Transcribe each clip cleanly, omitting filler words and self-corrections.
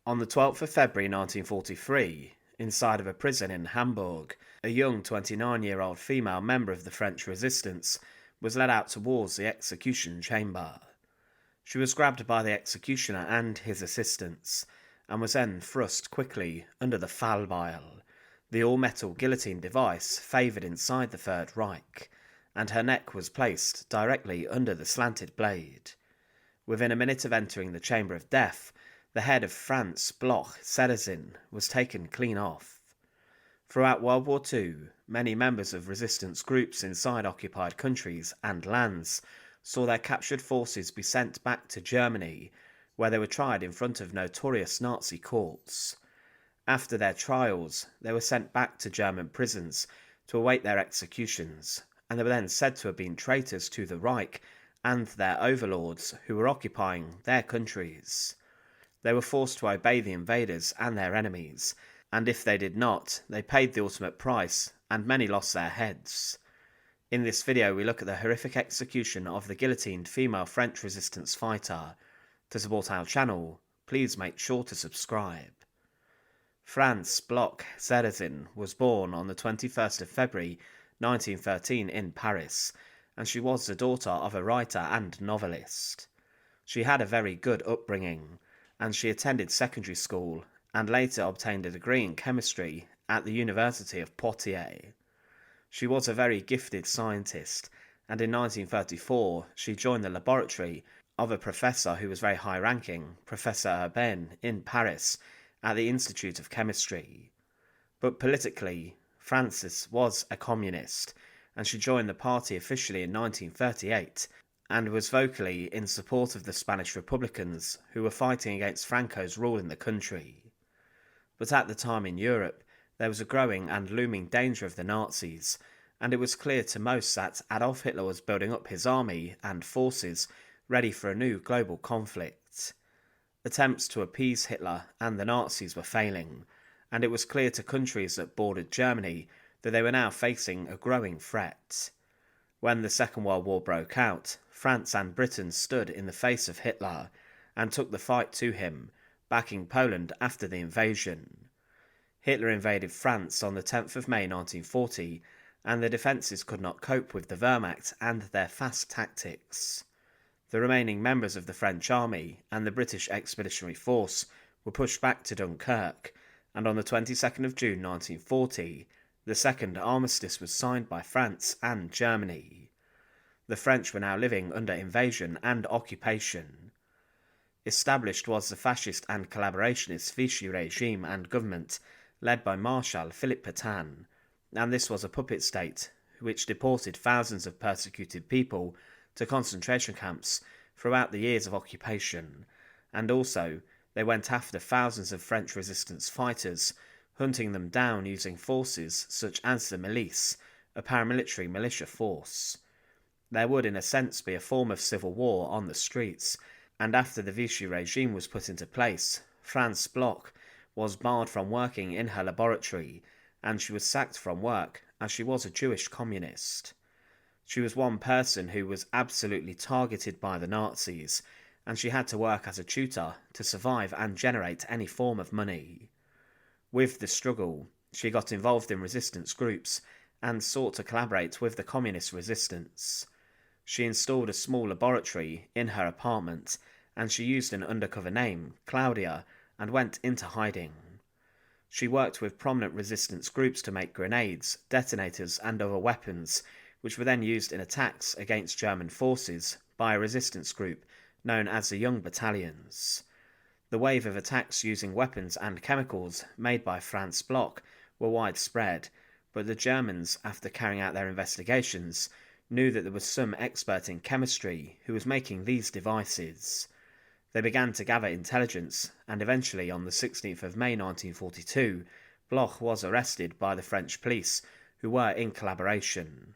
On the 12th of February 1943, inside of a prison in Hamburg, a young 29-year-old female member of the French resistance was led out towards the execution chamber. She was grabbed by the executioner and his assistants, and was then thrust quickly under the fallbeil, the all-metal guillotine device favoured inside the Third Reich, and her neck was placed directly under the slanted blade. Within a minute of entering the chamber of death, the head of France Bloch-Serazin was taken clean off. Throughout World War II, many members of resistance groups inside occupied countries and lands saw their captured forces be sent back to Germany, where they were tried in front of notorious Nazi courts. After their trials, they were sent back to German prisons to await their executions, and they were then said to have been traitors to the Reich and their overlords who were occupying their countries. They were forced to obey the invaders and their enemies, and if they did not, they paid the ultimate price, and many lost their heads. In this video we look at the horrific execution of the guillotined female French resistance fighter. To support our channel, please make sure to subscribe. France Bloch-Serazin was born on the 21st of February 1913 in Paris, and she was the daughter of a writer and novelist. She had a very good upbringing, and she attended secondary school and later obtained a degree in chemistry at the University of Poitiers. She was a very gifted scientist, and in 1934 she joined the laboratory of a professor who was very high-ranking, Professor Urbain, in Paris at the Institute of Chemistry. But politically, Frances was a communist, and she joined the party officially in 1938 and was vocally in support of the Spanish Republicans who were fighting against Franco's rule in the country. But at the time in Europe, there was a growing and looming danger of the Nazis, and it was clear to most that Adolf Hitler was building up his army and forces ready for a new global conflict. Attempts to appease Hitler and the Nazis were failing, and it was clear to countries that bordered Germany that they were now facing a growing threat. When the Second World War broke out, France and Britain stood in the face of Hitler and took the fight to him, backing Poland after the invasion. Hitler invaded France on the 10th of May 1940, and the defences could not cope with the Wehrmacht and their fast tactics. The remaining members of the French army and the British Expeditionary Force were pushed back to Dunkirk, and on the 22nd of June 1940, the second armistice was signed by France and Germany. The French were now living under invasion and occupation. Established was the fascist and collaborationist Vichy regime and government led by Marshal Philippe Pétain, and this was a puppet state which deported thousands of persecuted people to concentration camps throughout the years of occupation, and also they went after thousands of French resistance fighters, hunting them down using forces such as the milice, a paramilitary militia force. There would in a sense be a form of civil war on the streets, and after the Vichy regime was put into place, France Bloch was barred from working in her laboratory, and she was sacked from work as she was a Jewish communist. She was one person who was absolutely targeted by the Nazis, and she had to work as a tutor to survive and generate any form of money. With the struggle, she got involved in resistance groups and sought to collaborate with the communist resistance. She installed a small laboratory in her apartment, and she used an undercover name, Claudia, and went into hiding. She worked with prominent resistance groups to make grenades, detonators, and other weapons, which were then used in attacks against German forces by a resistance group known as the Young Battalions. The wave of attacks using weapons and chemicals made by France Bloch were widespread, but the Germans, after carrying out their investigations, knew that there was some expert in chemistry who was making these devices. They began to gather intelligence, and eventually on the 16th of May 1942, Bloch was arrested by the French police, who were in collaboration.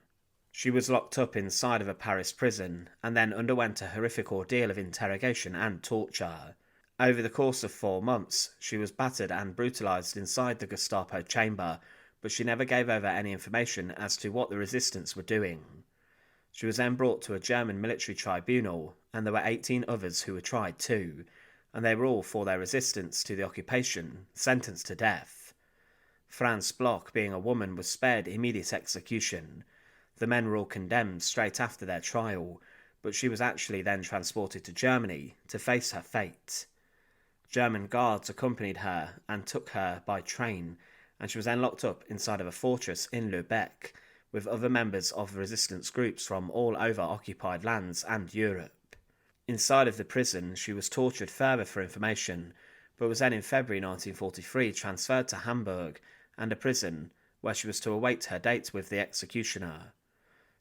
She was locked up inside of a Paris prison, and then underwent a horrific ordeal of interrogation and torture. Over the course of 4 months, she was battered and brutalised inside the Gestapo chamber, but she never gave over any information as to what the resistance were doing. She was then brought to a German military tribunal, and there were 18 others who were tried too, and they were all, for their resistance to the occupation, sentenced to death. France Bloch, being a woman, was spared immediate execution. The men were all condemned straight after their trial, but she was actually then transported to Germany to face her fate. German guards accompanied her and took her by train, and she was then locked up inside of a fortress in Lübeck with other members of resistance groups from all over occupied lands and Europe. Inside of the prison, she was tortured further for information, but was then in February 1943 transferred to Hamburg and a prison where she was to await her date with the executioner.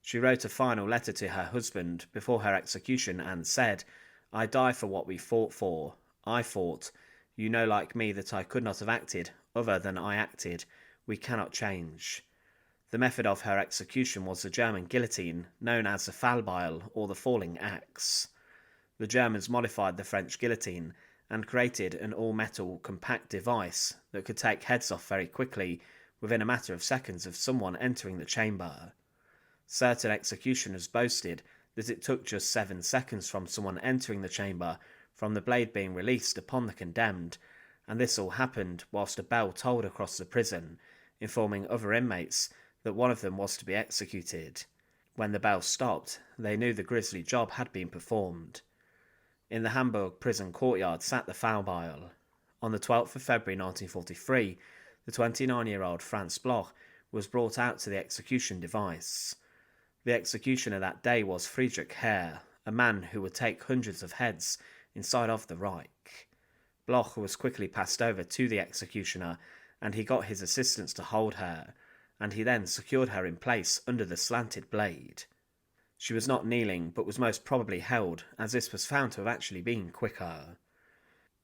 She wrote a final letter to her husband before her execution and said, "I die for what we fought for. I fought. You know like me that I could not have acted other than I acted. We cannot change." The method of her execution was the German guillotine, known as the fallbeil or the falling axe. The Germans modified the French guillotine and created an all-metal compact device that could take heads off very quickly within a matter of seconds of someone entering the chamber. Certain executioners boasted that it took just 7 seconds from someone entering the chamber from the blade being released upon the condemned, and this all happened whilst a bell tolled across the prison, informing other inmates that one of them was to be executed. When the bell stopped, they knew the grisly job had been performed. In the Hamburg prison courtyard sat the fallbeil. On the 12th of February 1943, the 29-year-old France Bloch was brought out to the execution device. The executioner that day was Friedrich Herr, a man who would take hundreds of heads inside of the Reich. Bloch was quickly passed over to the executioner, and he got his assistants to hold her, and he then secured her in place under the slanted blade. She was not kneeling, but was most probably held, as this was found to have actually been quicker.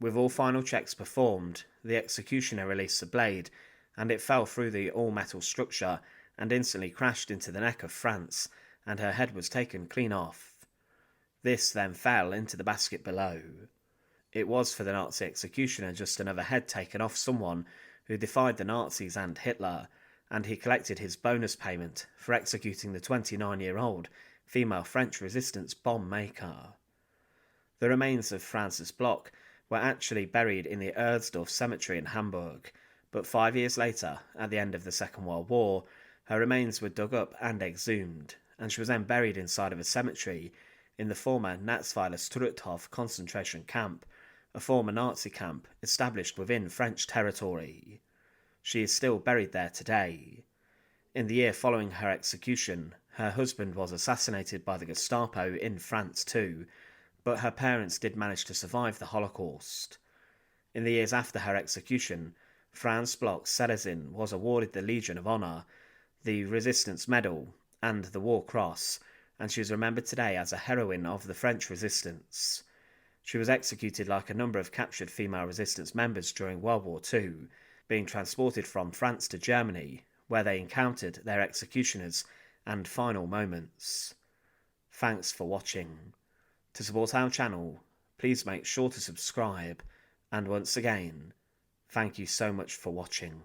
With all final checks performed, the executioner released the blade, and it fell through the all-metal structure and instantly crashed into the neck of France, and her head was taken clean off. This then fell into the basket below. It was for the Nazi executioner just another head taken off someone who defied the Nazis and Hitler, and he collected his bonus payment for executing the 29-year-old female French resistance bomb maker. The remains of Frances Bloch were actually buried in the Erzdorf cemetery in Hamburg, but 5 years later, at the end of the Second World War, her remains were dug up and exhumed, and she was then buried inside of a cemetery in the former Natzweiler Struthof concentration camp, a former Nazi camp established within French territory. She is still buried there today. In the year following her execution, her husband was assassinated by the Gestapo in France too, but her parents did manage to survive the Holocaust. In the years after her execution, France Bloch-Serazin was awarded the Legion of Honor, the Resistance Medal, and the War Cross, and she is remembered today as a heroine of the French resistance. She was executed like a number of captured female resistance members during World War II, being transported from France to Germany, where they encountered their executioners and final moments. Thanks for watching. To support our channel, please make sure to subscribe, and once again, thank you so much for watching.